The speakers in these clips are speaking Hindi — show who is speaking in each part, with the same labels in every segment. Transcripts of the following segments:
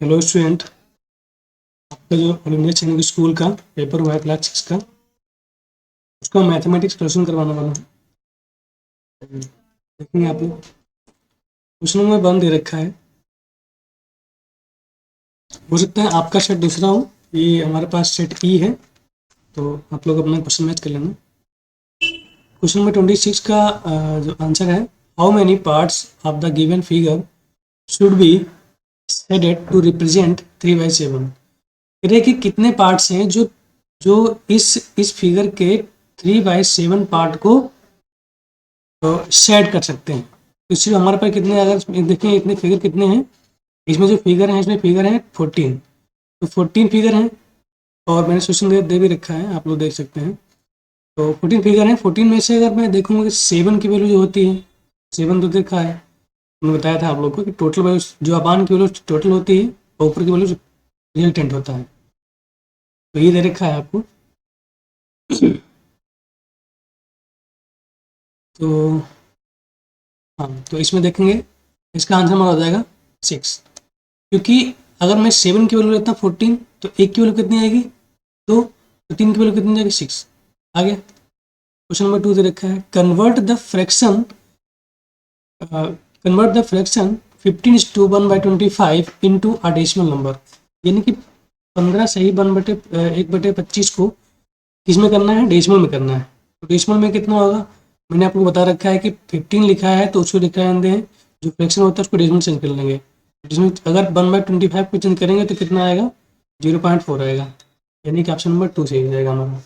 Speaker 1: हेलो स्टूडेंट, आपका जो ऑल इंडिया चैनल स्कूल का पेपर हुआ है क्लास 6 का, उसका मैथमेटिक्स क्वेश्चन करवाने वाला हूँ। देखेंगे आप लोग, क्वेश्चन नंबर 1 दे रखा है। हो सकता है आपका सेट दूसरा हो, ये हमारे पास सेट ई है, तो आप लोग अपना क्वेश्चन मैच कर लेना। क्वेश्चन नंबर 26 का जो आंसर है, how many parts of the given figure should be shaded to represent 3/7। कह रहे हैं कि कितने पार्ट्स हैं जो जो इस फिगर के 3/7 पार्ट को शेड कर सकते हैं। तो इससे हमारे पास कितने, अगर देखें इतने फिगर कितने हैं, इसमें जो फिगर हैं, इसमें फिगर हैं 14, तो 14 फिगर हैं। और मैंने सोल्यूशन दे भी रखा है, आप लोग देख सकते हैं। तो 14 फिगर हैं, 14 में से अगर मैं देखूंगा कि 7 की वैल्यू जो होती है, 7 तो देखा है, मैंने बताया था आप लोग को कि टोटल वैल्यू जो अपान की वैल्यू टोटल होती है और ऊपर की वैल्यू रिजल्टेंट होता है। तो ये दे रखा है आपको। तो हाँ, तो इसमें देखेंगे, इसका आंसर हमारा हो जाएगा 6, क्योंकि अगर मैं 7 की वैल्यू लेता 14, तो 1 की वैल्यू कितनी आएगी 2, तो 3 की वैल्यू कितनी आएगी 6। आगे क्वेश्चन नंबर 2 दे रखा है, convert the fraction 15:1/25 into a decimal number. यानी कि 15 सही 1/25 को किस में करना है, डेसिमल में करना है। तो डेसिमल में कितना होगा, मैंने आपको बता रखा है कि 15 लिखा है तो उसको लिखा है, जो फ्रैक्शन होता है उसको डेसिमल चेंज कर लेंगे। जिसमें अगर 1/25 को चेंज करेंगे तो कितना आएगा, 0.4 आएगा। यानी कि ऑप्शन नंबर 2 सही हो जाएगा हमारा।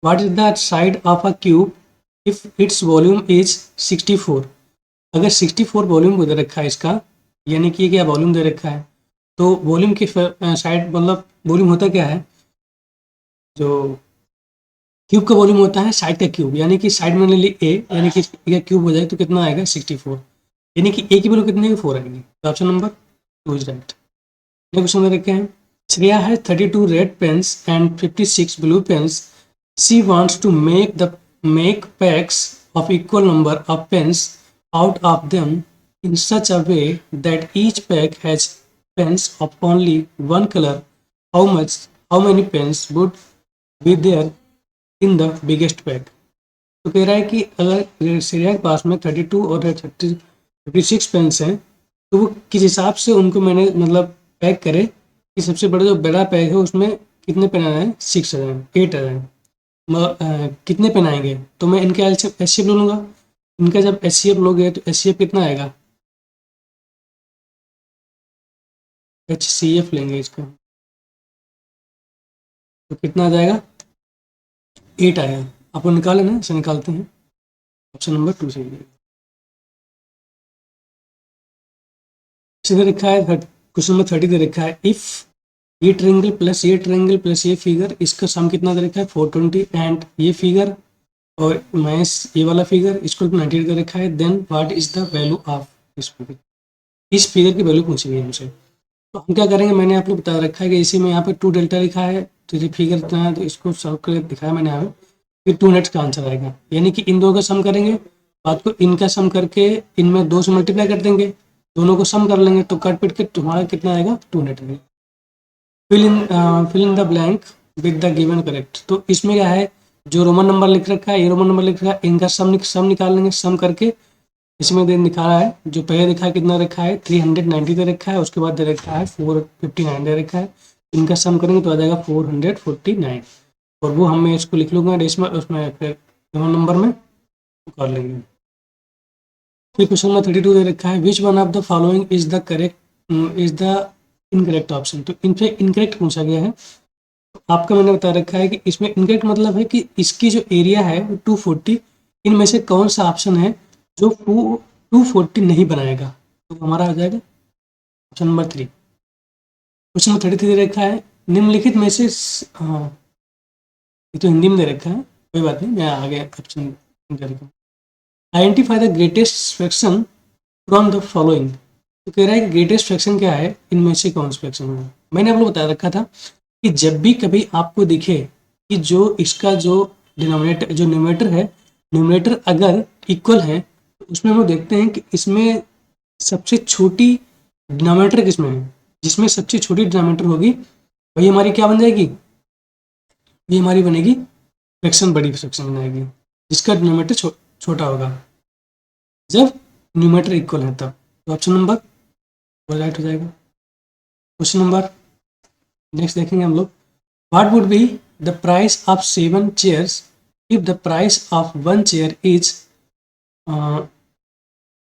Speaker 1: What is the side of a cube if its volume is 64। अगर 64 वॉल्यूम दे रखा है इसका, यानी कि ये क्या वॉल्यूम दे रखा है, तो वॉल्यूम की साइड मतलब वॉल्यूम होता क्या है, जो क्यूब का वॉल्यूम होता है साइड का क्यूब, यानी कि साइड में ले ली ए, यानी कि इसका क्यूब हो जाए तो कितना आएगा 64, यानी कि ए की वैल्यू कितनी है 4 आएगी। तो option number 2 is right. Next question में रखे हैं, श्रेया है 32 red pens and 56 blue pens. She wants to make packs of equal number of pens out of them in such a way that each pack has pens of only one color. How many pens would be there in the biggest pack? तो कह रहा है कि अगर श्रेया के पास में 32 और 56 पेन्स हैं, तो वो किस हिसाब से उनको मैंने मतलब पैक करे कि सबसे बड़ा जो बड़ा पैक है उसमें कितने पेन आ रहे हैं, 6 आ रहे हैं, 8 आ रहे हैं। कितने पेन आएंगे, तो मैं इनके एच ले लूँगा। इनका जब एच लोगे तो एच कितना आएगा, HCF लेंगे इसका, तो कितना आ जाएगा 8 आएगा। आपको निकाले ना, इसे निकालते हैं, ऑप्शन नंबर 2 सही है। दे रखा है क्वेश्चन नंबर 30 दे रखा है, इफ ये ट्रायंगल प्लस ये ट्रायंगल प्लस ये फिगर, इसका सम कितना दे रखा है 420, एंड ये फिगर और माइनस ये वाला फिगर इसको 98 दे रखा है, then what is the value of this figure. इस फिगर की वैल्यू पूछी गई हमसे। तो हम क्या करेंगे, मैंने आप लोग बता रखा है कि इसी में यहाँ पे 2 डेल्टा लिखा है, तो ये फिगर इतना है, तो इसको सॉल्व करके दिखाया मैंने यहाँ पे, फिर 2 नेट्स का आंसर आएगा। यानी कि इन दोनों का सम करेंगे, बात को इनका सम करके इनमें 2 से मल्टीप्लाई कर देंगे, दोनों को सम कर लेंगे, तो कट पिट के तुम्हारा कितना आएगा 2 नेट आएगा। Fill in the blank with the given correct. तो इसमें क्या है, जो रोमन नंबर लिख रखा है, ये रोमन नंबर लिख रखा है, इनका सम निकाल लेंगे, सम करके इसमें दे दिखा है, जो पहले दिखा है कितना रखा है 390 दे रखा है, उसके बाद दे रखा है 459 दे रखा है। इनका सम करेंगे तो आ जाएगा 449, और वो हम इसको लिख लूँगा डेसिमल, उसमें फिर रोमन नंबर में कर लेंगे। फिर क्वेश्चन नंबर 32 दे रखा है, विच one of the following is the incorrect option. तो इनसे इनकरेक्ट पूछा गया है। तो आपका मैंने बता रखा है कि इसमें इनकरेक्ट मतलब है कि इसकी जो एरिया है वो 240, इनमें से कौन सा ऑप्शन है जो 240 नहीं बनाएगा, तो हमारा आ जाएगा ऑप्शन नंबर 3। क्वेश्चन नंबर 33 दे रखा है, निम्नलिखित में से हाँ, ये तो हिंदी में दे रखा है, कोई बात नहीं, मैं आगे ऑप्शन दे रखा हूँ। Identify the greatest fraction from the following. तो कह रहा है कि ग्रेटेस्ट फ्रैक्शन क्या है, इनमें से कौन सा फ्रैक्शन होगा। मैंने आप लोग बता रखा था कि जब भी कभी आपको दिखे कि जो इसका जो डिनोमिनेटर जो न्यूमरेटर है, न्यूमरेटर अगर इक्वल है, तो उसमें हम लोग देखते हैं कि इसमें सबसे छोटी डिनोमिनेटर किसमें है, जिसमें सबसे छोटी डिनोमिनेटर होगी वही हमारी क्या बन जाएगी, ये हमारी बनेगी फ्रैक्शन, बड़ी फ्रैक्शन बनेगी जिसका डिनोमिनेटर छोटा होगा जब न्यूमरेटर इक्वल है तब। तो ऑप्शन नंबर वो राइट हो जाएगा। क्वेश्चन नंबर नेक्स्ट देखेंगे हम लोग। What would be the price of 7 chairs if the price of 1 chair is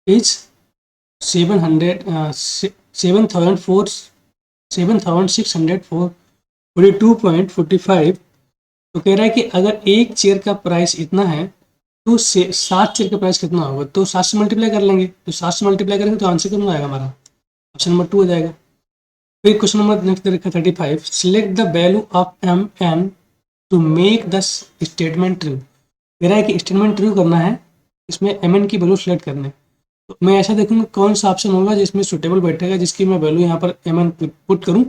Speaker 1: 7,642.45। तो कह रहा है कि अगर एक चेयर का प्राइस इतना है तो 7 चेयर का प्राइस कितना होगा, तो 7 से मल्टीप्लाई कर लेंगे, तो 7 से मल्टीप्लाई करेंगे तो आंसर कितना आएगा हमारा, ऑप्शन नंबर 2 हो जाएगा। फिर क्वेश्चन नंबर नेक्स्ट दे रखा 35, select the value of M N to make the statement true. कह रहा है कि स्टेटमेंट ट्रू करना है, इसमें एम एन की वैल्यू सेलेक्ट करने। तो मैं ऐसा देखूंगा कौन सा ऑप्शन होगा जिसमें सुटेबल बैठेगा, जिसकी मैं वैल्यू यहाँ पर एम एन पुट करूँ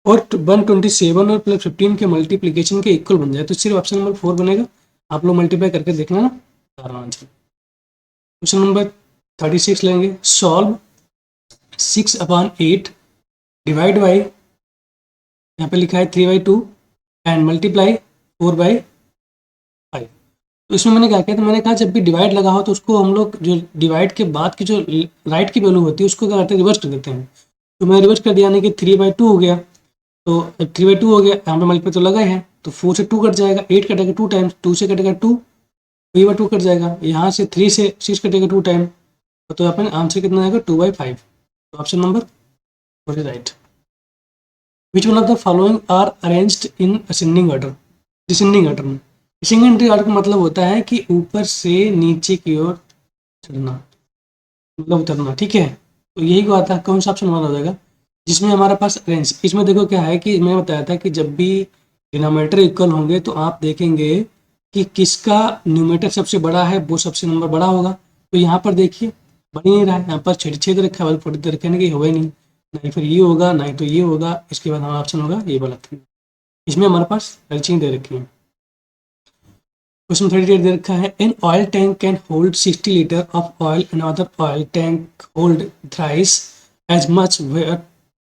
Speaker 1: और 127 और प्लस 15 के मल्टीप्लीकेशन के इक्वल बन जाए, तो सिर्फ ऑप्शन नंबर 4 बनेगा। आप लोग मल्टीप्लाई करके देखना ना, सारा आंसर। क्वेश्चन नंबर 36 लेंगे। सॉल्व 6/8 डिवाइड बाई, यहाँ पे लिखा है 3/2 एंड मल्टीप्लाई 4/5। तो इसमें मैंने क्या किया, तो मैंने कहा जब भी डिवाइड लगा हो तो उसको हम लोग जो डिवाइड के बाद की जो राइट की वैल्यू होती है उसको क्या करते हैं, रिवर्स कर देते हैं। तो मैं रिवर्स कर दिया, यानी कि 3/2 हो गया। तो 3/2 हो गया, यहाँ पे मल्टीप्लाई तो लगा ही है, तो 4 से 2 कट जाएगा, 8 कटेगा 2 टाइम्स, 2 से कटेगा 2, 3/2 कट जाएगा, यहाँ से 3 से 6 कटेगा 2 टाइम, तो यहाँ पे आंसर कितना आएगा 2/5। तो option number 4 is right. Which one of the following are arranged in ascending order, descending order में। डिसेंडिंग ऑर्डर का मतलब होता है कि ऊपर से नीचे की ओर चढ़ना, मतलब उतरना, ठीक है। तो यही को आता है, कौन सा ऑप्शन हमारा हो जाएगा जिसमें हमारे पास अरेंज। इसमें देखो क्या है कि मैंने बताया था कि जब भी डिनोमिनेटर इक्वल होंगे तो आप देखेंगे कि किसका न्यूमरेटर सबसे बड़ा है वो सबसे नंबर बड़ा होगा। तो यहाँ पर देखिए बन ही नहीं रहा है, यहाँ पर छेद रखा है, 40 रखे ना, कि होगा ही नहीं, नहीं फिर ये होगा, नहीं तो ये होगा, इसके बाद हमारा ऑप्शन होगा ये वाला 3। इसमें हमारे पास अर्चिंग दे रखी है। क्वेश्चन 38 दे रखा है, an oil tank can hold 60 litre of oil, another oil tank hold thrice as much,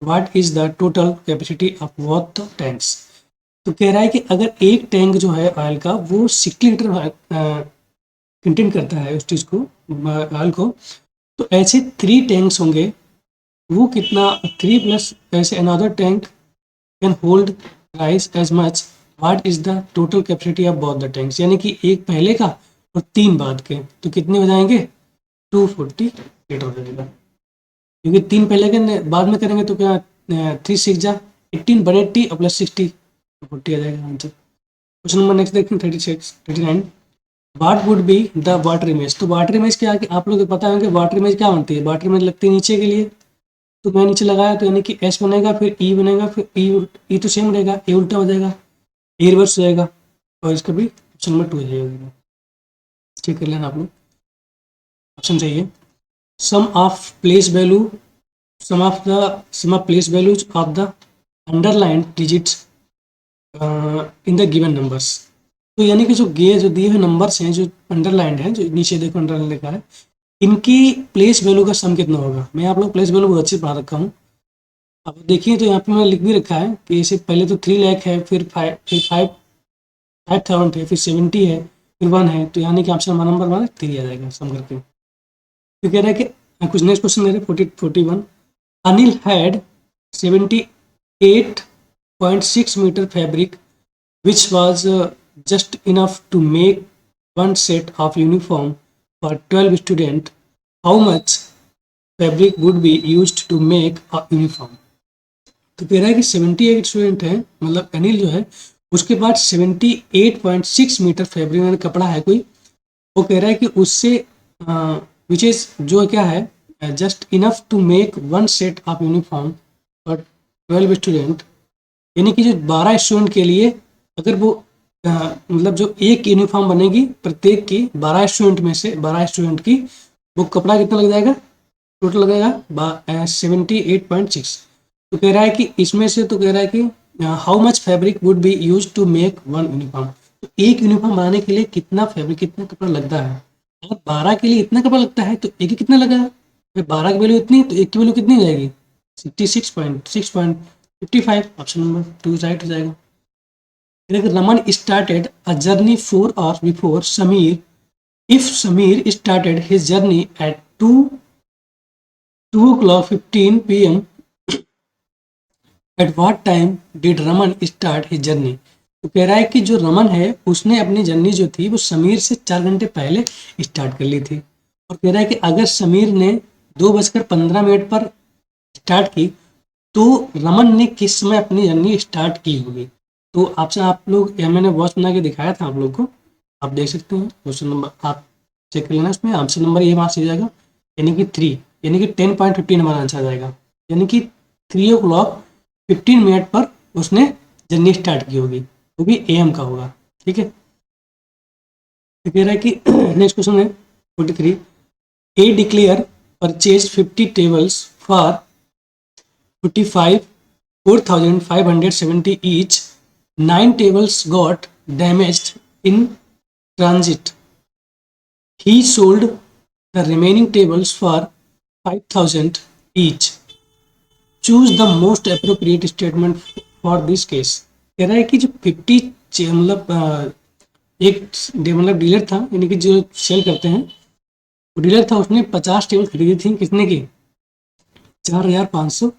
Speaker 1: what is the total capacity of both the tanks. तो कह रहा है कि अगर एक टैंक जो है ऑयल का वो 60 लीटर कंटेन करता है उस चीज़ को, ऑयल को, तो ऐसे 3 टैंक्स होंगे, वो कितना 3 प्लस ऐसे another tank can hold thrice as much, what is the total capacity of both the tanks. यानी कि एक पहले का और 3 बाद के, तो कितने हो जाएंगे 240 लीटर हो जाएगा, क्योंकि 3 पहले के बाद में करेंगे तो क्या 3 6 जा 18 बड़े 80 और प्लस 60 40 आ जाएगा आंसर। क्वेश्चन नंबर नेक्स्ट देखते हैं 39। What would be the water image. तो वाटर इमेज क्या है कि आप लोग को पता है कि वाटर इमेज क्या बनती है, वाटर इमेज लगती है नीचे के लिए, तो मैं नीचे लगाया तो यानी कि एस बनेगा, फिर ई बनेगा, फिर ई तो सेम रहेगा, ए उल्टा हो जाएगा, ए रिवर्स हो जाएगा, और इसका भी ऑप्शन नंबर 2 हो जाएगा। चेक कर लेना आप लोग, ऑप्शन सही है। Sum of place value, sum of place values of the underline digits in the given numbers. तो यानी कि जो दिए हुए नंबर्स हैं, जो अंडरलाइंड है, जो नीचे देखो अंडरलाइन लिखा है, इनकी प्लेस वैल्यू का सम कितना होगा। मैं आप लोग प्लेस वैल्यू बहुत अच्छी पढ़ा रखा हूँ। अब देखिए तो यहाँ पे मैंने लिख भी रखा है कि इसे पहले तो 3 लाख है, फिर 5,000 है, फिर 70 है, फिर 1 है, तो यानी कि ऑप्शन हमारा नंबर हमारा 3 आ जाएगा सम करके। तो कह रहा है कि कुछ नेक्स्ट क्वेश्चन दे रहे 41। Anil had 78.6 metre fabric which was just enough to make one set of uniform for 12 students. How much fabric would be used to make a uniform? तो कह रहा है कि 78 स्टूडेंट है, मतलब अनिल जो है उसके पास 78.6 मीटर फैब्रिक यानी कपड़ा है कोई, वो कह रहा है कि उससे विच इज़ जो क्या है just enough to make one set of uniform for 12 student, यानी कि जो 12 स्टूडेंट के लिए अगर वो मतलब जो एक यूनिफॉर्म बनेगी प्रत्येक की 12 स्टूडेंट में से 12 स्टूडेंट की, वो कपड़ा कितना लग जाएगा, टोटल लगेगा 78.6। तो कह रहा है कि इसमें से, तो कह रहा है कि how much fabric would be use to make one uniform. तो एक यूनिफॉर्म बनाने के लिए कितना फैब्रिक, कितना कपड़ा लगता है। अगर 12 के लिए इतना कपड़ा लगता है तो एक ही कितना लगा, 12 की वैल्यू इतनी तो एक की वैल्यू कितनी हो जाएगी 66.6.55, ऑप्शन नंबर 2 राइट हो जाएगा। Raman started a journey 4 hours before Sameer, if Samir started his journey at 2 o'clock 15 p.m. at what time did Raman start his journey? तो कह रहा है कि जो रमन है उसने अपनी जर्नी जो थी वो समीर से 4 घंटे पहले स्टार्ट कर ली थी। और कह रहा है कि अगर समीर ने 2:15 पर स्टार्ट की तो रमन ने किस समय अपनी जर्नी स्टार्ट की होगी। तो आपसे आप लोग या मैंने वॉच बना के दिखाया था आप लोग को, आप देख सकते हैं क्वेश्चन नंबर, आप चेक कर लेना। इसमें आंसर नंबर ये वहाँ से जाएगा, यानी कि 3, यानी कि 10.15 हमारा आंसर जाएगा, यानी कि 3:15 पर उसने जर्नी स्टार्ट की होगी, वो भी AM का होगा। ठीक है, तो कह रहा है कि नेक्स्ट क्वेश्चन है 43, a declare purchase 50 tables for 4,570 each. 9 tables got damaged in transit. He sold the remaining tables for 5,000 each. Choose the most appropriate statement for this case. कह रहा है कि जो 50 मतलब एक मतलब डीलर था, यानी कि जो सेल करते हैं वो डीलर था, उसने 50 टेबल खरीदी थी, कितने की? 4,500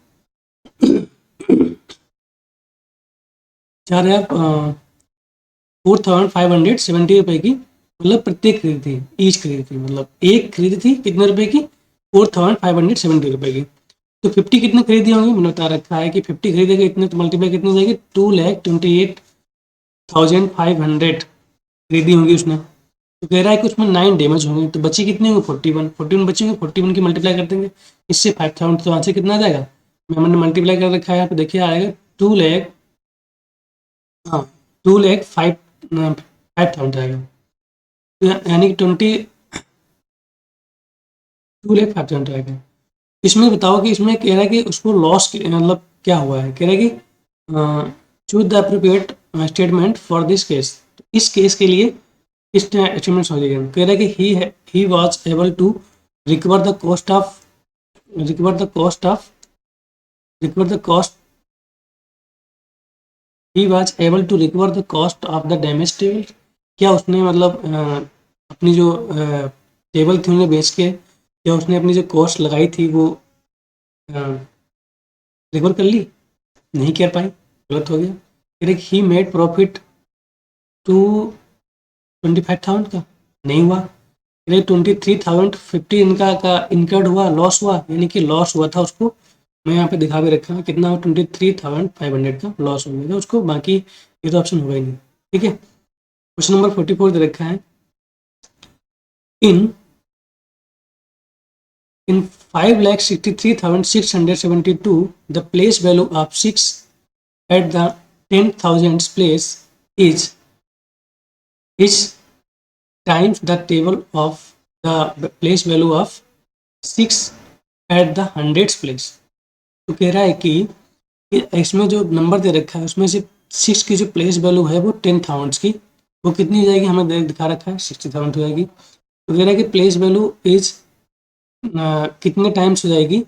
Speaker 1: 4,570 रुपए की, मतलब प्रत्येक खरीदी थी, ईच खरीदी थी, मतलब एक खरीदी थी कितने रुपए की? 4,570 रुपए की। तो 50 कितने खरीदी होंगी? मैंने बता रखा है कि 50 खरीदेगा इतने तो मल्टीप्लाई कितने जाएगी? 2,28,500 खरीदी होंगी उसने। तो कह रहा है कि उसमें 9 डैमेज होंगे, तो बची कितनी होंगी? 41 बची होंगी, 41 की मल्टीप्लाई कर देंगे इससे 5,000, तो आंसर कितना आ जाएगा? मैंने मल्टीप्लाई कर रखा है, तो देखिए आएगा 2 लाख, हाँ 2,05,500 आएगा, यानी कि 2,05,000 आएगा। इसमें बताओ कि इसमें कह रहा है कि उसको लॉस मतलब क्या हुआ है। कह रहा है कि choose the appropriate statement for this case. इस केस के लिए इस स्टेटमेंट हो जाएगा। कह रहा है कि he was able to recover the cost of recover the cost of recover the cost he was able to recover the cost of the damage table. क्या उसने मतलब अपनी जो टेबल थी उन्हें बेच के, क्या उसने अपनी जो कॉस्ट लगाई थी वो रिकवर कर ली? नहीं कर पाई, गलत हो गया। फिर एक ही मेड प्रॉफिट टू 25,000 का, नहीं हुआ। फिर 23,050 इनका का इनकर्ड हुआ, लॉस हुआ, यानी कि लॉस हुआ था उसको। मैं यहाँ पे दिखा भी रखा हूँ कितना हुआ, 23,500 का लॉस हो गया था उसको, बाकी ये तो ऑप्शन होगा ही नहीं। ठीक है, क्वेश्चन नंबर 44 दे रखा है, इन 5,63,672 the place value of 6 at the 10,000th place is times the table of the place value of 6 at the 100th place। तो कह रहा है कि इसमें जो नंबर दे रखा है उसमें से 6 की जो प्लेस वैल्यू है वो 10,000 की, वो कितनी हो जाएगी? हमें दिखा रखा है 60,000 हो जाएगी। तो कह रहा है कि प्लेस वैल्यू इज कितने टाइम्स हो जाएगी?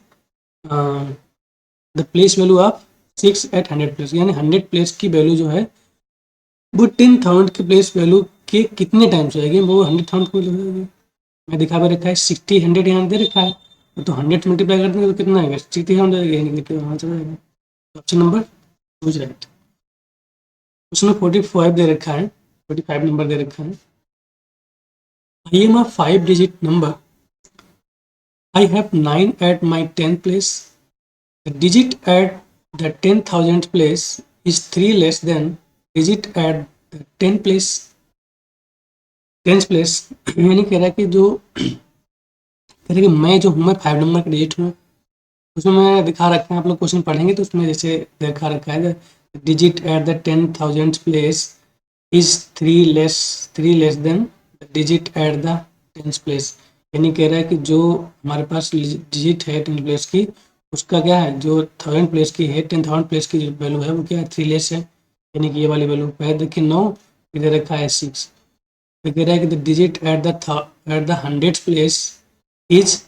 Speaker 1: The place value of 6 at 100 place, यानी 100 प्लेस की वैल्यू जो है वो 10,000 की प्लेस वैल्यू के कितने टाइम्स हो जाएगी? वो 100,000 को जाएगी। मैं दिखा भी रखा है 60 100 यहाँ दे रखा है, तो 100 मल्टीप्लाई कर देंगे तो कितना आएगा? 60,000 जाएगा, वहाँ चला जाएगा। Option number two right. उसमें 45 दे रखा है, 45 नंबर दे रखा है। I am a 5 digit number, I have 9 at my 10th place. The digit at the 10,000th place is 3 less than digit at the 10th place 10th place। यानी कह रहा है कि जो कह रहा है कि मैं जो हूँ, मैं 5 नंबर का डिजिट हूँ। उसमें मैं दिखा रखा है, आप लोग क्वेश्चन पढ़ेंगे तो उसमें जैसे दिखा रखा है digit at the 10,000th place is 3 less than digit at the 10th place. यानी कह रहा है कि जो हमारे पास डिजिट है 10 प्लेस की, उसका क्या है, जो 1000 प्लेस की है, 10,000 प्लेस की जो वैल्यू है वो क्या है? 3 लेस है, यानी कि ये वाली वैल्यू। पहले देखिए 9, इधर रखा है 6। तो कह रहा है कि the digit at the 100th place is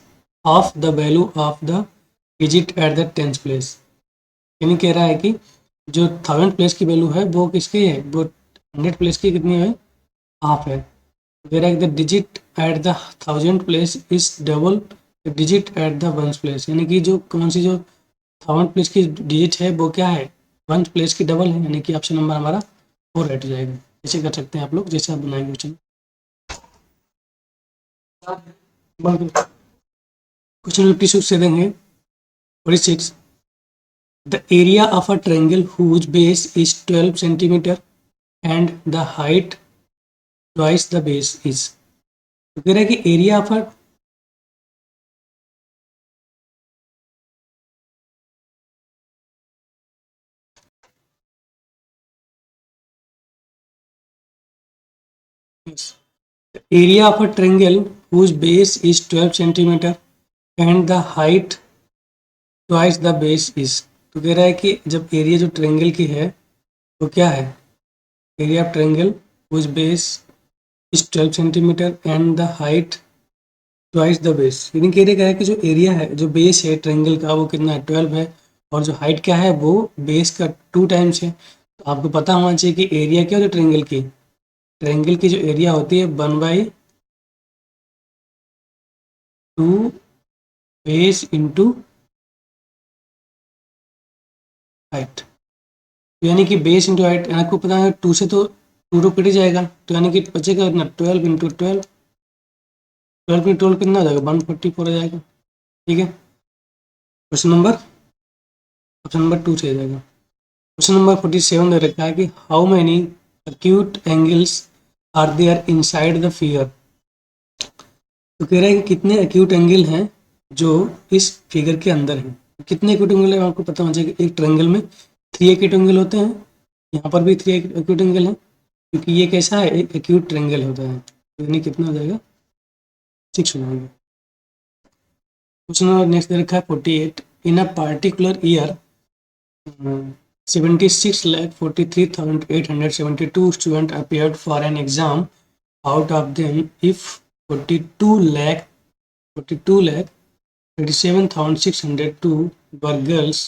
Speaker 1: of the value of the digit at the 10th place. यानी कह रहा है कि जो 1000 प्लेस की वैल्यू है वो किसकी है, वो 100 प्लेस की कितनी है, हाफ है। whereas the digit at the 1000 place is double the digit at the ones place, यानी कि जो कौन सी जो 1000 प्लेस की डिजिट है वो क्या है, वन प्लेस की डबल है, यानी कि ऑप्शन नंबर हमारा 4 राइट हो जाएगा। ऐसे कर सकते हैं आप लोग जैसे आप बनाएंगे क्वेश्चन। क्वेश्चन 56 से देंगे 46। The area of a triangle whose base is 12 centimeter and the height twice the base is, तो कह रहा है कि area of a area of a triangle whose base is 12 centimeter and the height twice the base is, तो कह रहा है कि जब एरिया जो ट्रायंगल की है वो क्या है, area of triangle whose base is 12 centimeter and the height twice the base, यानी कह रहा है कि जो एरिया है जो बेस है ट्रायंगल का वो कितना है 12 है, और जो हाइट क्या है वो बेस का 2 टाइम्स है। तो आपको पता होना चाहिए कि एरिया क्या होती है ट्रायंगल की, ट्रायंगल की जो एरिया होती है 1/2 बेस इंटू हाइट, तो यानी कि बेस इंटू हाइट, आपको पता है 2 से तो 2 तो कट ही जाएगा, तो यानी कि बचेगा कितना 12 इंटू 12, 12 इंटू 12 कितना हो जाएगा 144 हो जाएगा। ठीक है, क्वेश्चन नंबर ऑप्शन नंबर 2 से हो जाएगा। क्वेश्चन नंबर 47 दे रखा है कि how many acute angles are there inside the figure, तो कह रहा है कि कितने एक्यूट एंगल हैं जो इस फिगर के अंदर हैं। कितने एक्यूट एंगल है आपको पता होना चाहिए कि एक ट्रायंगल में 3 एक्यूट एंगल होते हैं, यहाँ पर भी 3 एक्यूट एंगल हैं, क्योंकि ये कैसा है एक एक्यूट ट्रायंगल होता है, तो यानी कितना हो जाएगा 6 हो जाएगा। क्वेश्चन नंबर नेक्स्ट दे रखा है 48। In a particular year 76,43,872 student appeared for an exam. Out of them, if 42,37,602 were girls,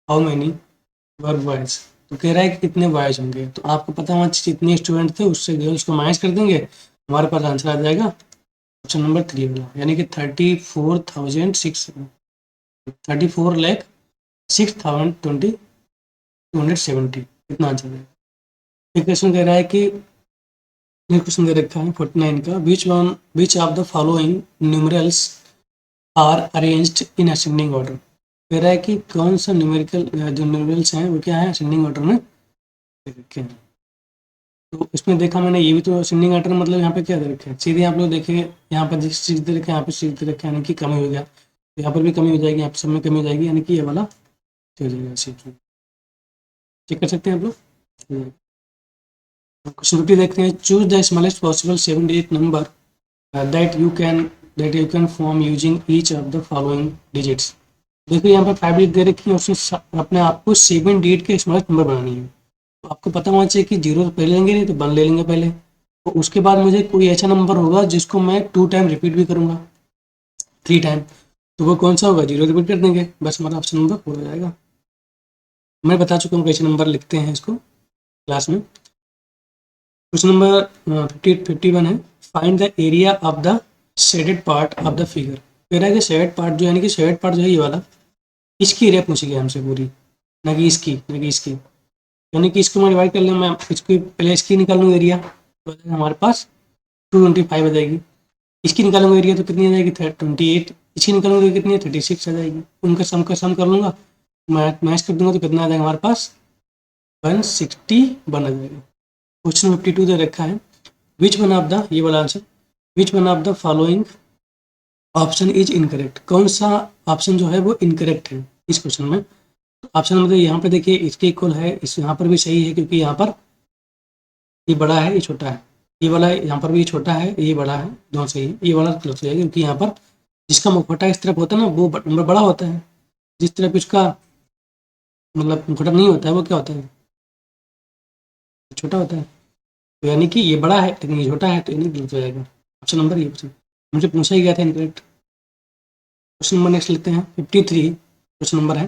Speaker 1: how many were boys? तो कह रहा है कि कितने बॉयज होंगे, तो आपको पता होना चाहिए जितने स्टूडेंट थे उससे गर्ल्स को माइनस कर देंगे, हमारे पास आंसर आ जाएगा ऑप्शन नंबर 3 वाला, यानी कि 34,6,270 इतना आंसर है। एक क्वेश्चन कह रहा है कि ये क्वेश्चन दे रखा है 49 का, which of the following numerals are arranged in ascending order, कह रहा है कि कौन सा न्यूमेरिकल जो न्यूमरल्स हैं वो क्या है असेंडिंग ऑर्डर में दे रखे हैं। तो इसमें देखा मैंने ये भी तो असेंडिंग ऑर्डर मतलब यहाँ पे क्या दे रखे हैं, सीधे आप लोग देखें यहाँ पर जिस चीज़ दे रखे हैं यहाँ पे चीज़ दे रखे हैं, यानी कि कमी हो गया, तो यहाँ पर भी कमी हो जाएगी, यहाँ पर सब में कमी हो जाएगी, यानी कि ये वाला हो जाएगा। चेक कर सकते हैं आप लोग। क्वेश्चन 50 देखते हैं, choose the smallest possible 7 digit number that you can form using each of the following digits। देखिए यहाँ पर 5 डिजिट दे रखी है, उसमें अपने आप को 7 डिजिट के स्मॉलेस्ट नंबर बनानी है। तो आपको पता होना चाहिए कि 0 तो पहले लेंगे नहीं तो 1 ले लेंगे पहले, तो उसके बाद मुझे कोई ऐसा नंबर होगा जिसको मैं 2 टाइम रिपीट भी करूँगा, 3 टाइम, तो वो कौन सा होगा 0 रिपीट कर देंगे, बस हमारा ऑप्शन नंबर 4 हो जाएगा। मैं बता चुका हूँ कैसे नंबर लिखते हैं इसको क्लास में। क्वेश्चन नंबर 51 है, find the area of the shaded part of the figure, कह रहा है कि शेडेड पार्ट जो यानी कि शेडेड पार्ट जो है ये वाला, इसकी एरिया पूछी गई हमसे पूरी, ना कि इसकी, यानी कि इसको मैं डिवाइड कर लूँ, मैं इसको पहले इसकी निकालूंगा एरिया तो हमारे पास 225 आ जाएगी, इसकी निकालूंगा एरिया तो कितनी आ जाएगी 28, इसकी निकालूंगा कितनी है 36 आ जाएगी, उनका सम कर लूँगा, मैच कर दूंगा तो कितना आ जाएगा हमारे पास 161 आ जाएगा। क्वेश्चन 52 दे रखा है, विच वन ऑफ द, ये वाला answer, which one of the following option is incorrect, कौन सा ऑप्शन जो है वो इनकरेक्ट है इस क्वेश्चन में। तो ऑप्शन मतलब यहाँ पे देखिए इसके इक्वल है, इस यहाँ पर भी सही है क्योंकि यहाँ पर ये बड़ा है ये छोटा है, ये वाला यहाँ पर भी ये छोटा है ये बड़ा है, दोनों सही है, ये वाला गलत हो जाएगा क्योंकि यहाँ पर जिसका मुखौटा इस तरफ होता है ना वो नंबर बड़ा होता है, जिस तरफ इसका मतलब मुखौटा नहीं होता है वो क्या होता है छोटा होता है, तो यानी कि ये बड़ा है लेकिन ये छोटा है, तो यानी गलत हो जाएगा ऑप्शन नंबर ये ऑप्शन, मुझे पूछा ही गया था इनकरेक्ट। क्वेश्चन नंबर नेक्स्ट लेते हैं 53, क्वेश्चन नंबर है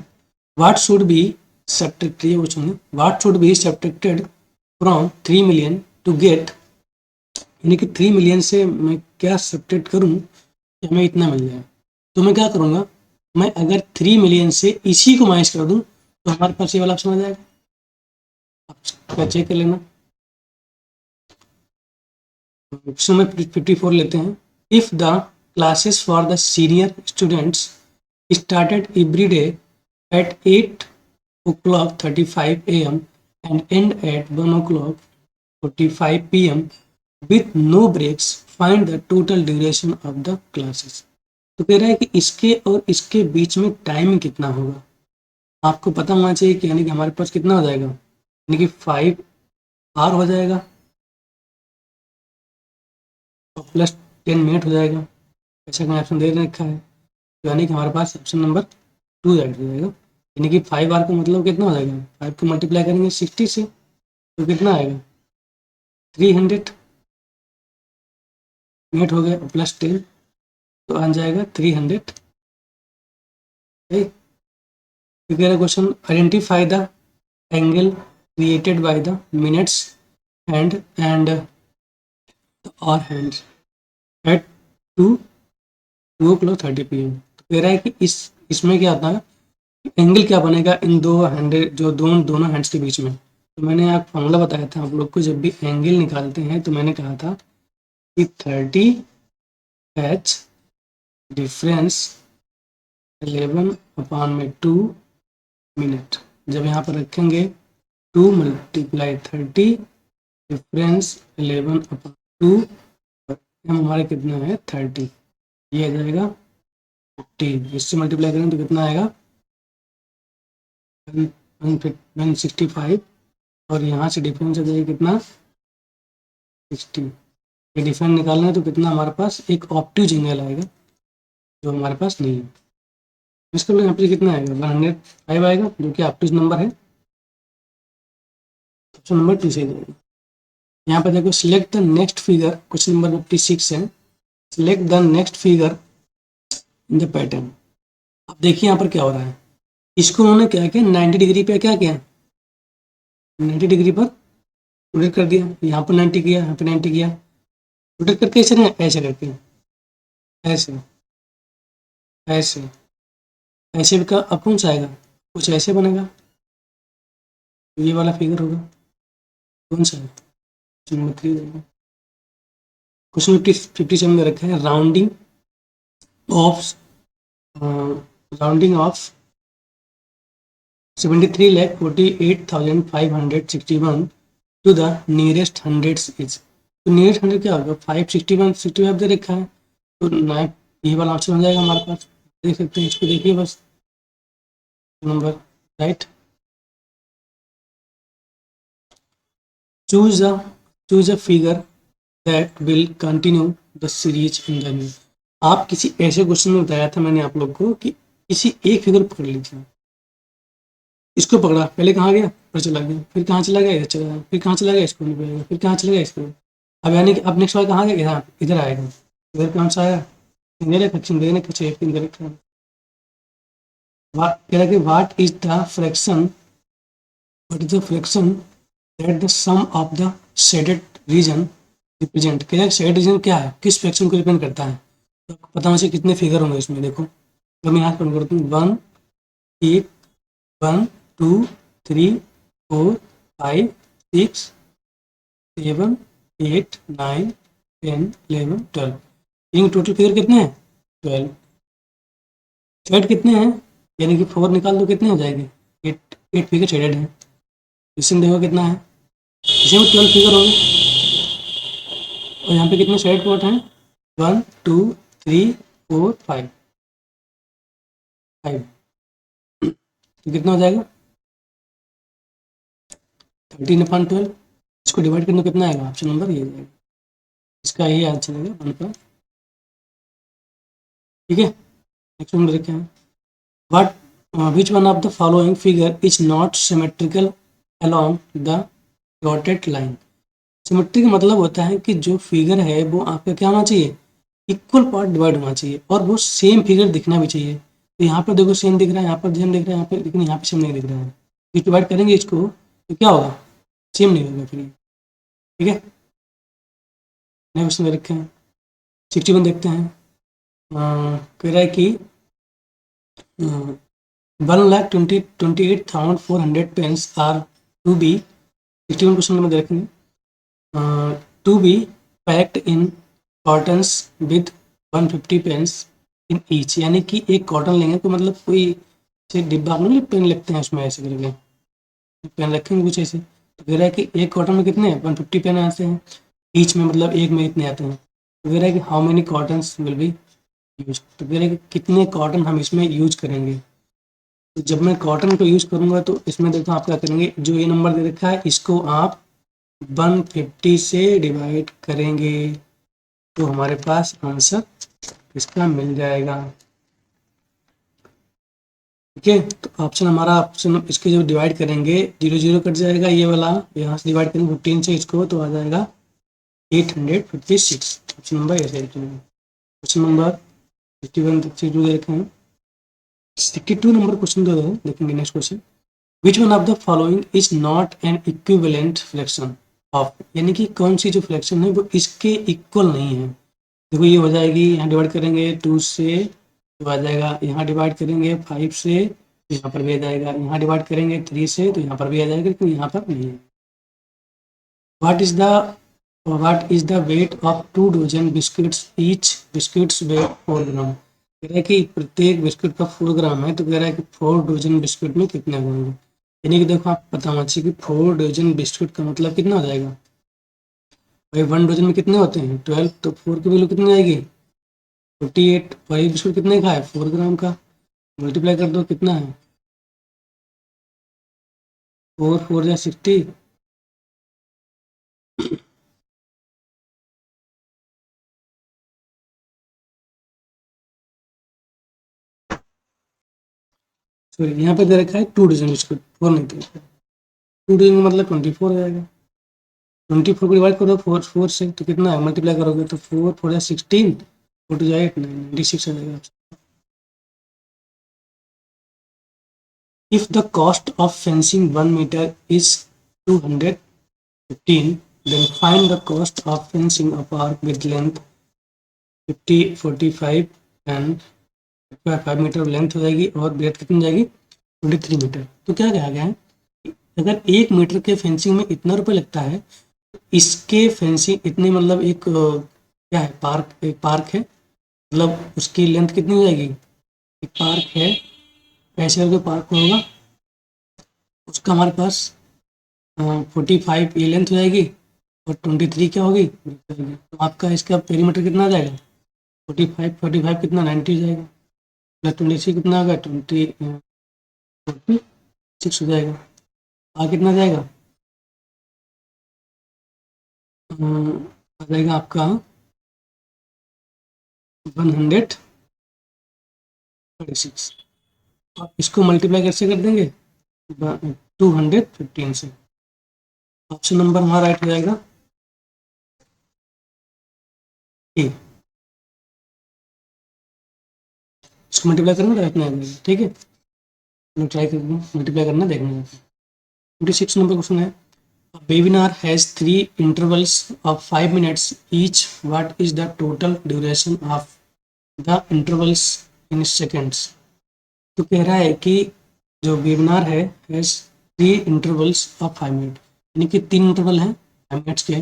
Speaker 1: व्हाट शुड बी सब्ट्रैक्टेड, ये क्वेश्चन है what should be subtracted from 3 million to get, यानी कि 3 मिलियन से मैं क्या सब्ट्रैक्ट करूं कि हमें इतना मिल जाए। तो मैं क्या करूंगा, मैं अगर 3 मिलियन से इसी को माइनस कर दूं तो हमारे पास ये वाला ऑप्शन आ जाएगा। आप चेक कर लेना। क्वेश्चन नंबर 54 लेते हैं। If the classes for the senior students started every day at 8:35 a.m. and end at 1:45 p.m. with no breaks, find the total duration of the classes। तो कह रहा है कि इसके और इसके बीच में टाइम कितना होगा, आपको पता होना चाहिए कि यानी कि हमारे पास कितना हो जाएगा, यानी कि 5 आवर हो जाएगा और प्लस 10 मिनट हो जाएगा। ऐसा का ऑप्शन दे रखा है, तो यानी कि हमारे पास ऑप्शन नंबर 2 ऐड हो जाएगा। यानी कि 5 आवर का मतलब कितना हो जाएगा, 5 को मल्टीप्लाई करेंगे 60 से तो कितना आएगा 300 मिनट हो गया प्लस 10 तो आ जाएगा 300। Question identify the angle created by the minutes hand and और हैंड्स एट 2:30 PM। तो कह रहा है कि इसमें क्या आता है, एंगल क्या बनेगा इन दो हैंड जो दोनों हैंड्स के बीच में। तो मैंने आप फॉर्मूला बताया था आप लोग को, जब भी एंगल निकालते हैं तो मैंने कहा था कि 30 डिफरेंस 11/2 मिनट। जब यहाँ पर रखेंगे 2 × 30 डिफरेंस 11/2 हमारे कितना है 30, ये आ जाएगा 50। इससे मल्टीप्लाई करें तो कितना आएगा 165 और यहाँ से डिफरेंस आ जाएगा कितना 60। ये डिफरेंस निकालना है तो कितना हमारे पास एक ऑप्टिव एंगल आएगा जो हमारे पास नहीं है। इसका यहाँ पे कितना आएगा 105 आएगा जो कि ऑप्टिव नंबर है। ऑप्शन नंबर 2 सही जाएगा। यहाँ पर देखो select the next figure, question number 56 है। Select the next figure in the pattern. अब देखिए यहाँ पर क्या हो रहा है, इसको उन्होंने क्या किया 90 डिग्री पे क्या किया 90 डिग्री पर रोटेट कर दिया, यहाँ पर 90 किया, यहाँ पर 90 किया, रोटेट करके ऐसे करके ऐसे ऐसे ऐसे का अब कौन सा आएगा, कुछ ऐसे बनेगा, ये वाला फिगर होगा कौन सा है नंबर 3 देगा। क्वेश्चन 57 में रखा है rounding off 73,48,561 to the nearest hundreds is. तो नियरेस्ट हंड्रेड क्या होगा 561 65 दे रखा है तो ये वाला ऑप्शन हो जाएगा हमारे पास। देख सकते हैं इसको, देखिए बस number right. Choose a figure that will continue the series in the new. आप किसी ऐसे क्वेश्चन में बताया था मैंने आप लोग को कि किसी एक फिगर पकड़ लीजिए, इसको पकड़ा, पहले कहाँ गया पर चला गया, फिर कहाँ चला गया इधर चला गया, फिर कहाँ चला गया इसको नहीं पड़ेगा, फिर कहाँ चला गया इसको। अब यानी कि अब नेक्स्ट बार कहाँ गया इधर इधर आएगा, इधर कौन सा आया इंदिरा फ्रैक्शन देने का चाहिए इंदिरा कह रहा कि what is the fraction that the sum of the shaded region represent. कह रहा है शेडेड रीजन क्या है, किस फ्रैक्शन को रिप्रेजेंट करता है। तो पता होना चाहिए कितने फिगर होंगे इसमें। देखो तो मैं यहाँ पर करता हूँ 1 2 3 4 5 6 7 8 9 10 11 12। इन टोटल फिगर कितने हैं 12। शेड कितने हैं यानी कि 4 निकाल दो कितने हो जाएंगे 8 फिगर शेडेड हैं। इसमें देखो कितना है, इसमें 12 फिगर होंगे और यहाँ पे कितने शेड पॉट हैं 1 2 3 4 5 5। तो कितना हो जाएगा 13/12। इसको डिवाइड करने कितना आएगा ऑप्शन नंबर ये जाएगा, इसका यही आंसर आएगा 1 पर। ठीक है नेक्स्ट नंबर देखते हैं what which one of the following figure is not symmetrical along the dotted line. Symmetry का मतलब होता है कि जो फिगर है वो आपका क्या होना चाहिए इक्वल पार्ट डिवाइड होना चाहिए और वो सेम फिगर दिखना भी चाहिए। तो यहाँ पर देखो सेम दिख रहा है, यहाँ पर सेम दिख रहा है, यहाँ पर, लेकिन यहाँ पे सेम नहीं दिख रहा है। ये डिवाइड करेंगे इसको तो क्या होगा, सेम नहीं होगा फिर ये, ठीक है। नए क्वेश्चन दे रखे हैं 61 देखते हैं। कह रहा है कि 1,28,400 pens are to be, 61 question number दे रखे हैं, to be packed in cartons with 150 pens in each, यानी कि एक कॉटन लेंगे तो मतलब कोई से डिब्बा में पेन लिखते हैं उसमें ऐसे करके पेन रखेंगे कुछ ऐसे। तो कह रहा है कि एक कॉटन में कितने 150 पेन आते हैं, ईच में मतलब एक में इतने आते हैं। तो कह रहा है कि how many cottons will be use, तो कह रहा है कि कितने कॉटन हम इसमें यूज करेंगे। तो जब मैं कॉटन को यूज करूंगा तो इसमें देखो आप क्या करेंगे, जो ये नंबर दे रखा है इसको आप 150 से डिवाइड करेंगे तो हमारे पास आंसर इसका मिल जाएगा, ठीक है। तो ऑप्शन हमारा ऑप्शन इसके जो डिवाइड करेंगे 0 0 कट जाएगा, ये वाला यहाँ से डिवाइड करेंगे 15 से इसको तो आ जाएगा 856, ऑप्शन नंबर ऐसे लिखेंगे। क्वेश्चन नंबर 51 62 देखे हैं, 62 नंबर क्वेश्चन दो देखेंगे। Next question, which one of the following is not an equivalent fraction of, यानी कि कौन सी जो फ्रैक्शन है वो इसके इक्वल नहीं है। देखो ये हो जाएगी, यहाँ डिवाइड करेंगे 2 से तो आ जाएगा, यहाँ डिवाइड करेंगे 5 से तो यहाँ पर भी आ जाएगा, यहाँ डिवाइड करेंगे 3 से तो यहाँ पर भी आ जाएगा, लेकिन यहाँ पर नहीं है। What is the weight of 2 dozen biscuits, each biscuits weight 4 gram, कह रहा है कि प्रत्येक बिस्किट का 4 ग्राम है, तो कह रहा है कि 4 डजन बिस्किट में कितने होंगे। यानी कि देखो आप पता होना चाहिए कि 4 डजन बिस्किट का मतलब कितना हो जाएगा भाई, 1 डजन में कितने होते हैं 12, तो 4 की वैल्यू कितनी आएगी 48। वही बिस्कुट कितने का है 4 ग्राम का, मल्टीप्लाई कर दो कितना है 4 4 या 60, सॉरी यहाँ पे दे रखा है 2 डजन बिस्कुट, 4 नहीं दे रखा है। 2 डजन का मतलब 24 हो जाएगा, 24 को डिवाइड करो 4 4 से तो कितना है, मल्टीप्लाई करोगे तो 4 4 या 16, 4 टू 8 9 96 आ जाएगा। If the cost of fencing 1 metre is 215, then find the cost of fencing a park with length 50 45 and 5 metre length हो जाएगी और ब्रेथ कितनी जाएगी 23 मीटर। तो क्या कहा गया है, अगर 1 मीटर के फेंसिंग में इतना रुपए लगता है, तो इसके फेंसिंग इतने मतलब एक क्या है पार्क, एक पार्क है मतलब उसकी लेंथ कितनी हो जाएगी, एक पार्क है ऐसे करके पार्क होगा, उसका हमारे पास 45 ये लेंथ हो जाएगी और 23 क्या होगी, तो आपका इसका पेरीमीटर कितना आ जाएगा 45 45 कितना 90 हो जाएगा, प्लस 23 कितना होगा 26 हो जाएगा। आ कितना जाएगा आ जाएगा आपका 136। आप इसको मल्टीप्लाई कैसे कर देंगे 215 से, ऑप्शन नंबर हमारा राइट हो जाएगा ए। इसको मल्टीप्लाई करना तो इतना आएगा, ठीक है। मैं ट्राई कर दूँ मल्टीप्लाई करना देखना। 26 नंबर क्वेश्चन है, a webinar has 3 intervals of 5 minutes each, what is the total duration of the intervals in seconds। तो कह रहा है कि जो वेबिनार है हैज 3 intervals of 5 मिनट, यानी कि 3 इंटरवल हैं 5 मिनट्स के। कह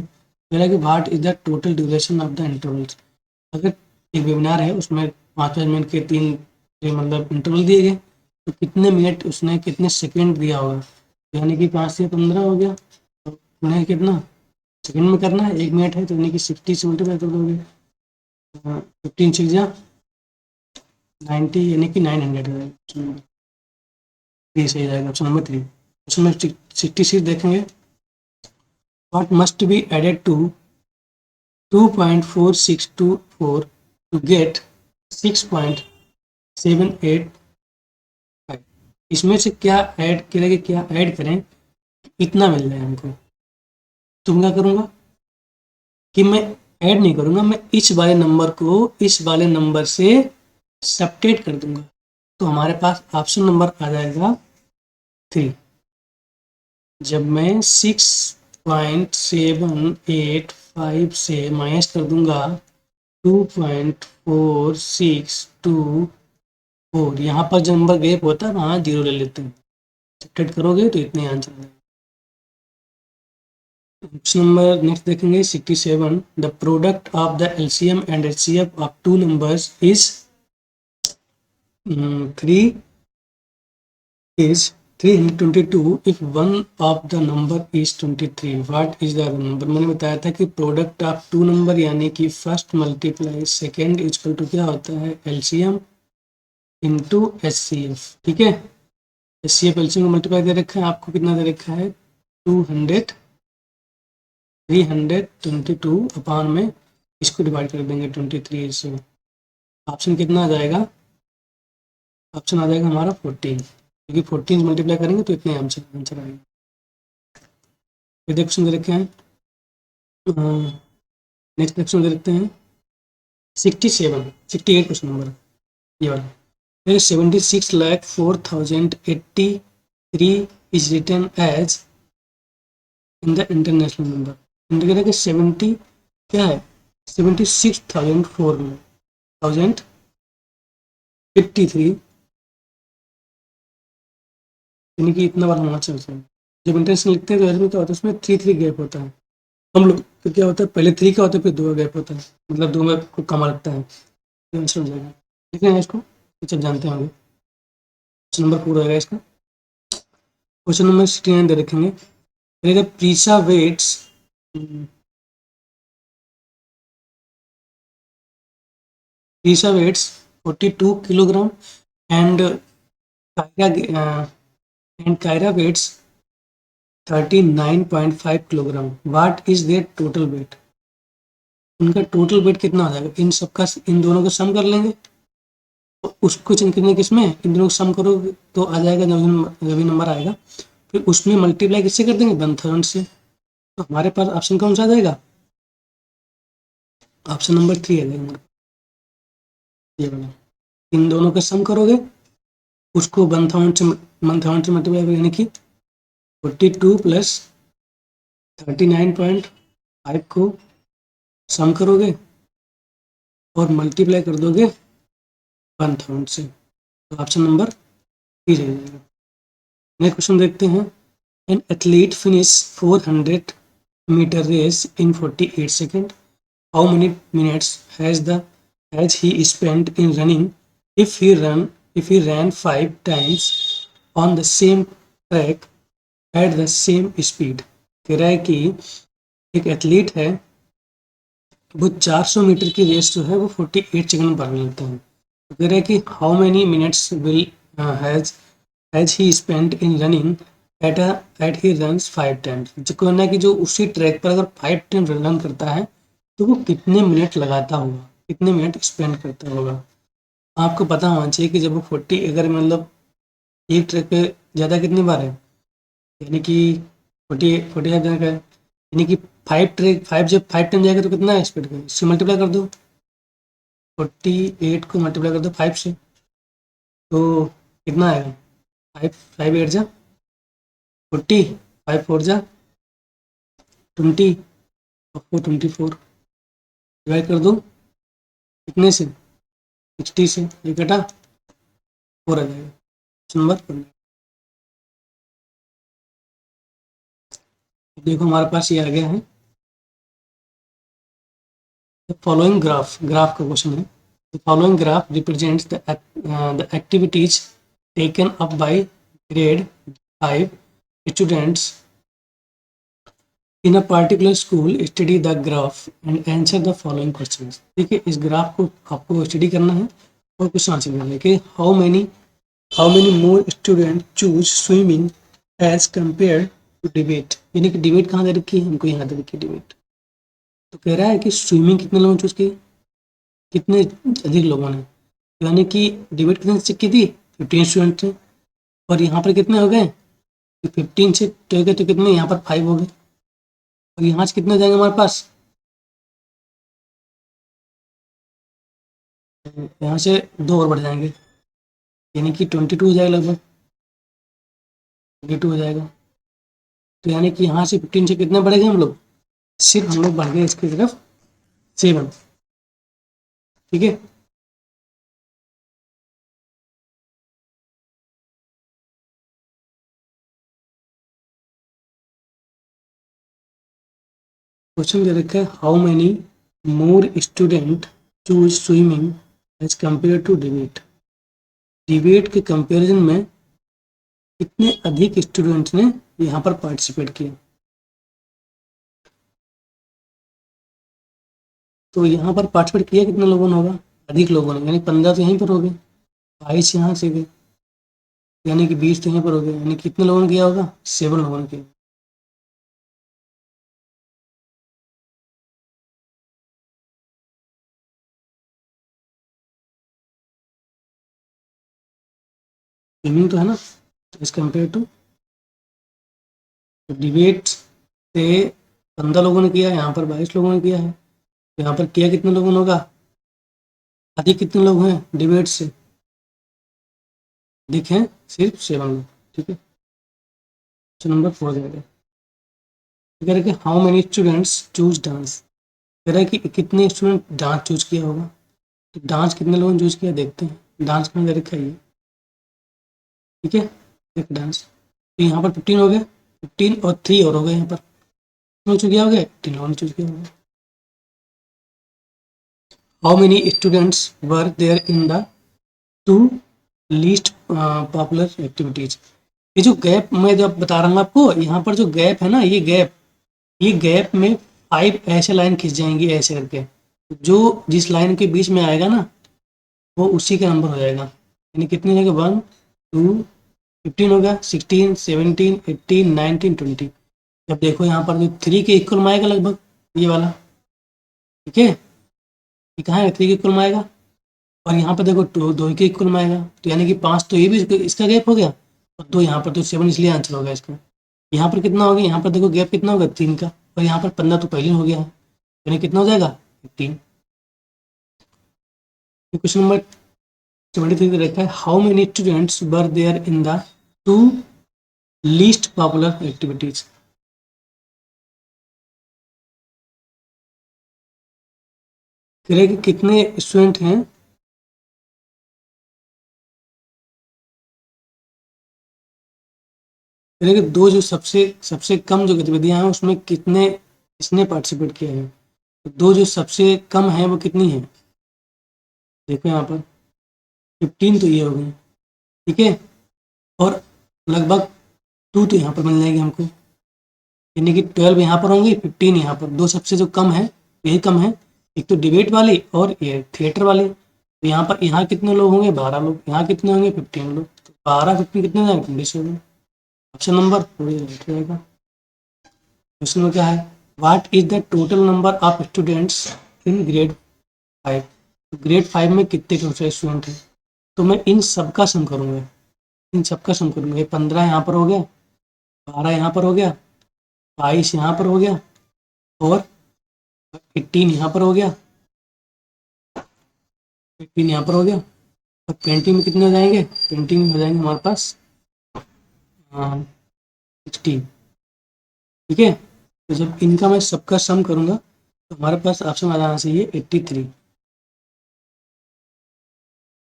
Speaker 1: रहा है कि what is the total duration of the intervals, अगर एक वेबिनार है उसमें 5-5 मिनट के 3 मतलब इंटरवल दिए गए तो कितने मिनट उसने कितने सेकंड दिया होगा, यानी कि 5 से 15 हो गया, तो उन्हें कितना सेकंड में करना है, 1 मिनट है तो यानी कि 60 से मल्टीप्लाई कर दोगे, 15 6 जा 90 यानी कि 900 हो जाएगा, ये सही जाएगा ऑप्शन नंबर 3। क्वेश्चन नंबर 66 देखेंगे, what must be added to 2.4624 to get 6.785, इसमें से क्या ऐड करेंगे, क्या ऐड करें इतना मिल जाए हमको। तो मैं क्या करूँगा कि मैं ऐड नहीं करूँगा, मैं इस वाले नंबर को इस वाले नंबर से सब्ट्रैक्ट कर दूंगा, तो हमारे पास ऑप्शन नंबर आ जाएगा 3। जब मैं 6.785 से माइनस कर दूंगा 2.4624, यहाँ पर जो नंबर गैप होता है वहाँ जीरो ले लेते हैं, सब्ट्रैक्ट करोगे तो इतने आंसर आएंगे। ऑप्शन नंबर नेक्स्ट देखेंगे 67। The product of the LCM and HCF of two numbers is 322 if one of the number is 23, what is the other number। मैंने बताया था कि प्रोडक्ट ऑफ टू नंबर यानी कि first multiply second equal to क्या होता है, एलसीएम इंटू एचसीएफ। ठीक है, एचसीएफ एलसीएम को मल्टीप्लाई दे रखा है, आपको कितना दे रखा है 322 अपान में इसको डिवाइड कर देंगे 23 से। ऑप्शन कितना आ जाएगा, ऑप्शन आ जाएगा हमारा 14, क्योंकि 14 से मल्टीप्लाई करेंगे तो इतने आंसर आएंगे। ये क्वेश्चन दे रखे हैं, नेक्स्ट क्वेश्चन दे रखते हैं 68 क्वेश्चन नंबर ये वाला। 76,04,083 is written as in the international number. Indicator के 70 क्या है, 76,004,083 यानी कि इतना बार होना चाहिए। जब इंटरनेशनल लिखते हैं तो इसमें क्या होता है, उसमें 3 गैप होता है। हम लोग तो क्या होता है, पहले 3 का होता है फिर 2 का गैप होता है, मतलब 2 में को कमा लगता है, तो आंसर हो जाएगा। लिख हैं इसको, चल जानते होंगे। क्वेश्चन नंबर 4 रहेगा इसका। क्वेश्चन नंबर 69 दे रखेंगे, प्रीसा weighs Lisa weighs 42 kilogram and Kyra weighs 39.5 kilogram. What is their total weight? उनका टोटल वेट कितना हो जाएगा, इन सबका इन दोनों का सम कर लेंगे, उसको कितने किसमें इन दोनों को सम करोगे तो आ जाएगा, जब भी नंबर आएगा फिर उसमें मल्टीप्लाई किससे कर देंगे 1000 से। तो हमारे पास ऑप्शन कौन सा आ जाएगा, ऑप्शन नंबर 3 आ जाएगा ये वाला। इन दोनों का सम करोगे उसको 1000 से मल्टीप्लाई यानी कि 42 प्लस 39.5 को सम करोगे और मल्टीप्लाई कर दोगे 1000 से, तो ऑप्शन नंबर 3 रह जाएगा। नेक्स्ट क्वेश्चन देखते हैं, an athlete finish 400 metre race in 48 second, how many minutes has he spent in running if he ran 5 times on the same track at the same speed। कह रहा है कि एक एथलीट है, वो 400 मीटर की रेस जो है वो 48 सेकंड में भाग लेता है। तो कह रहा है कि how many minutes will has he spent in running at he runs 5 times. जो कहना है कि जो उसी ट्रैक पर अगर 5 टाइम रन करता है तो वो कितने मिनट लगाता होगा, कितने मिनट स्पेंड करता होगा। आपको पता होना चाहिए कि जब वो 40 अगर मतलब एक ट्रैक पे ज़्यादा कितनी बार है, यानी कि 45 जन का है, यानी कि 5 जब 5 टाइम जाएगा तो कितना है स्पीड का, इससे मल्टीप्लाई कर दो, 48 को मल्टीप्लाई कर दो 5 से, तो कितना आएगा 5 8 जा 40, 5 4 जा 20 और 4 24, डिवाइड कर दो कितने से 60 से, ये कटा 4 आ जाएगा नंबर। देखो हमारे पास ये आ गया है फॉलोइंग ग्राफ का क्वेश्चन है। The following graph represents the activities taken up by grade 5 students in a particular school. Study the graph and answer the following question. ठीक है, इस ग्राफ को आपको स्टडी करना है और क्वेश्चन आंसर करना है कि how many more student choose swimming as compare to debate. यानी कि डिबेट कहाँ दे रखी है, हमको यहाँ दे रखी है डिबेट। तो कह रहा है कि स्विमिंग कितने लोगों ने चूज की, कितने अधिक लोगों ने, यानी कि डिबेट कितने चेक की थी 15 स्टूडेंट थे, और यहाँ पर कितने हो गए 15 से तो हो गए, तो कितने यहाँ पर 5 हो गए, और यहाँ से कितने जाएंगे हमारे पास, यहाँ से 2 और बढ़ जाएंगे, यानी कि 22 हो जाएगा लगभग, 22 हो जाएगा। तो यानी कि यहाँ से 15 से कितने बढ़ेंगे हम लोग, सिर्फ हम लोग बढ़ गए इसकी तरफ 7। ठीक है, क्वेश्चन दे रखा है how many more student choose swimming as compare to debate. Debate के कंपैरिजन में कितने अधिक स्टूडेंट्स ने यहाँ पर पार्टिसिपेट किया। तो यहाँ पर पार्टिसिपेट किया कितने लोगों ने होगा, अधिक लोगों ने, यानी 15 तो यहीं पर हो गए, 22 यहाँ से गए, यानी कि 20 तो यहीं पर हो गए, यानी कितने लोगों ने किया होगा, 7 लोगों ने किया। स्विमिंग तो है ना, एज कम्पेयर टू डिबेट से 15 लोगों ने किया, यहाँ पर 22 लोगों ने किया है। यहाँ पर किया कितने लोगों ने होगा, अधिक कितने लोग हैं डिबेट से, अधिक हैं सिर्फ 7 लोग। ठीक है, क्वेश्चन नंबर 4 जाएगा। कह रहे कि how many students choose dance. कह रहा है कि कितने स्टूडेंट डांस चूज किया होगा। तो डांस कितने लोगों ने चूज किया देखते हैं, डांस में दे रखा है ये। ठीक है, एक डांस, तो यहाँ पर 15 हो गया, 15 और 3 और हो गए, यहाँ पर कितने चूज किया हो गया, 18 लोगों ने चूज किया होगा। How many students were there in the 2 least popular activities. ये जो गैप मैं जब बता रहा हूँ आपको, यहाँ पर जो गैप है ना, ये गैप में 5 ऐसे लाइन खिंच जाएंगी ऐसे करके, जो जिस लाइन के बीच में आएगा ना वो उसी का नंबर हो जाएगा। यानी कितने हो जाएगा, 1 2 15 हो गया, 16 17 18 19 20। जब देखो यहाँ पर जो 3 के इक्वल में आएगा लगभग, ये वाला। ठीक है, ये कहाँ है, 3 के इक्वल में आएगा, और यहाँ पर देखो 2 के इक्वल में आएगा, तो यानी कि 5 तो ये भी इसका गैप हो गया, और 2 यहाँ पर, तो 7 इसलिए आंसर हो गया इसका। यहाँ पर कितना हो गया, यहाँ पर देखो गैप कितना होगा 3 का, और यहाँ पर 15 तो पहले हो गया है, यानी कितना हो जाएगा 15। क्वेश्चन नंबर 73 दे रखा है how many students were there in the 2 least popular activities. कह रहे कि कितने स्टूडेंट हैं, कह रहे कि दो जो सबसे सबसे कम जो गतिविधियां हैं उसमें कितने इसने पार्टिसिपेट किया है। तो दो जो सबसे कम है वो कितनी है, देखो यहाँ पर 15 तो ये हो गई। ठीक है, और लगभग 2 तो यहाँ पर मिल जाएगी हमको, यानी कि 12 यहाँ पर होंगे, 15 यहाँ पर। दो सबसे जो कम है यही कम है, एक तो डिबेट वाली और ये थिएटर वाली। तो यहाँ पर यहाँ कितने लोग होंगे, 12 लोग, यहाँ कितने होंगे 15 लोग, तो 12 15 कितने हो जाएंगे, 20 हो गए। ऑप्शन नंबर पूरी राइट रहेगा। क्वेश्चन में क्या है, what is the total number of students in grade 5। Grade 5 में कितने टोटल स्टूडेंट हैं, तो मैं इन सबका सम करूँगा, इन सबका सम करूँगा। ये 15 यहाँ पर हो गया, 12 यहाँ पर हो गया, 22 यहाँ पर हो गया, और 18 यहाँ पर हो गया, 18 यहाँ पर हो गया, और पेंटिंग में कितने हो जाएंगे, पेंटिंग में हो जाएंगे हमारे पास 16। ठीक है, तो जब इनका मैं सबका सम करूँगा तो हमारे पास ऑप्शन आ जाना चाहिए 83।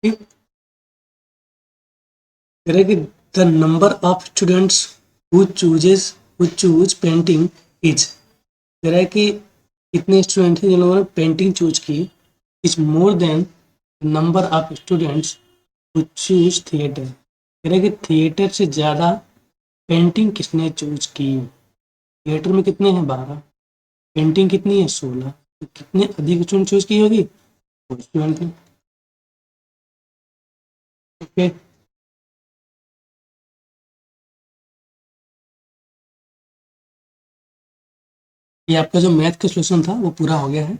Speaker 1: ठीक, करेंगे the number of students who choose painting is. कह रहा है कि कितने स्टूडेंट हैं जिन लोगों ने पेंटिंग चूज की, is more than number of students who choose theatre. कह रहा है कि थिएटर से ज़्यादा पेंटिंग किसने चूज की। थिएटर में कितने हैं 12, पेंटिंग कितनी है 16, तो कितने अधिक स्टूडेंट चूज की होगी, वो स्टूडेंट है। ओके, ये आपका जो मैथ का सोल्यूशन था वो पूरा हो गया है।